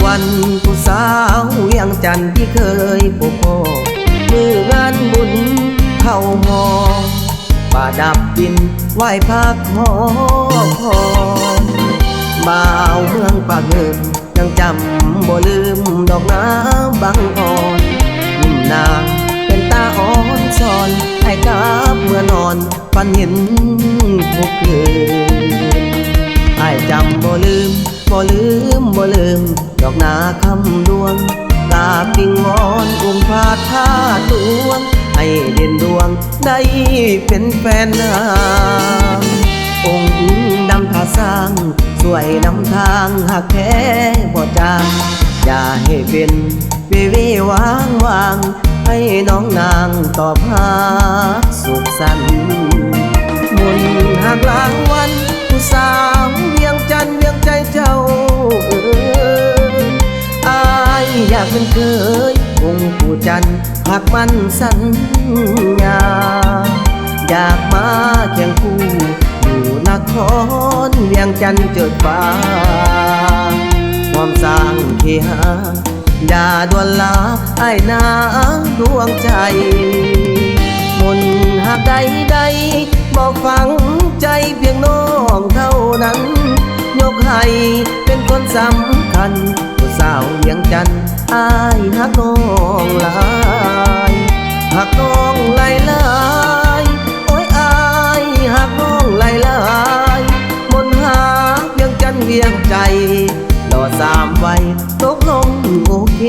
วันผู้สาวเวียงจันทร์ที่เคยพบพ่อมืองานบุญเข้าหอป่าดับดินไหว้พักหอคอยบ่าวเมืองปากเงินยังจำบ่ลืมดอกน้ำบางอ่อนนิ่มนางเป็นตาอ่อนซอนให้กลับเมื่อนอนฝันเห็นทุกคืนไอ้จำบ่ลืมบ่ลืมบ่ลืมดอกนาคำดวงกราบกิ่งงอนอุ้มพาดท่าตวงให้เด่นดวงได้เป็นแฟนนางองค์ดำท่าสร้างสวยนำทางหากแท้บ่จางอย่าให้เป็นวิวางวางให้น้องนางตอบหาสุขสันต์มุนหากลางวันผู้สาวเวียงจันทร์เวียงใจเจ้าอายอยากเป็นเคยองค์ปู่จันทร์หากมันสัญญาอยากมาเคียงคู่อยู่นครเวียงจันทร์เจิดฟ้าความสร้างเคหาอย่าด่วนลาไอ้นางดวงใจมนหากใดบอกฟังใจเพียงน้องเท่านั้นยกให้เป็นคนสำคัญผู้สาวเวียงจันทร์อ้ายหักน้องหลายหักน้องหลายโอ้ยอ้ายหักน้องหลายมนหาเวียงจันทร์เวียงใจรอ3 วัยตกลงโอเค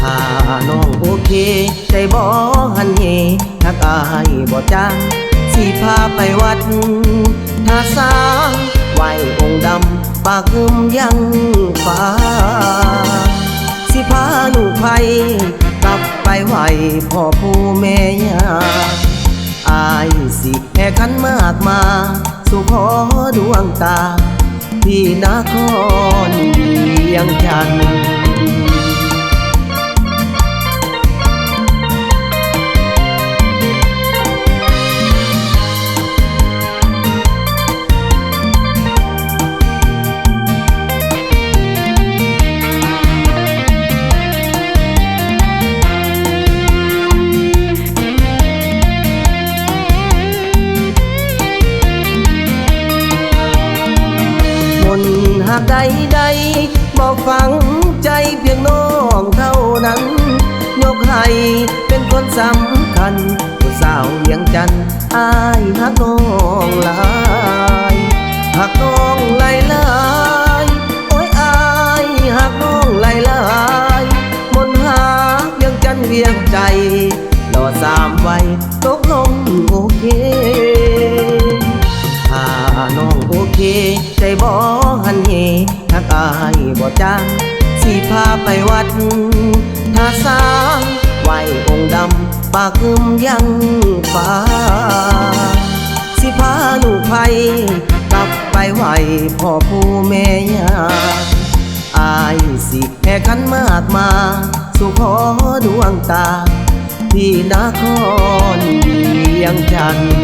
ถ้าน้องโอเคใจบ่หันเหหักอายบ่จางสิพาไปวัดท่าสร้างไหว้องค์ดำปากหึมยังฟ้าสิพาลูกไผ่กลับไปไหว้พ่อปู่แม่ย่าอายสิแห่ขันมากมาสู่ขอดวงตาที่นครเวียงจันทร์หากใดบอกฟังใจเพียงน้องเท่านั้นยกให้เป็นคนสำคัญผู้สาวเวียงจันทร์อ้ายหักน้องหลายหักน้องหลายโอ้ยอ้ายหักน้องหลายมนหาเวียงจันทร์เวียงใจรอ3 วัยตกลงโอเคถ้าน้องโอเคใจบ่หันเหหักอายบ่จางสิพาไปวัดท่าสร้างไหว้องค์ดำปากหึมยังฟ้าสิพาลูกไผ่กลับไปไหว้พ่อปู่แม่ย่าอายสิแห่ขันมากมาสู่ขอดวงตาที่นครเวียงจันทร์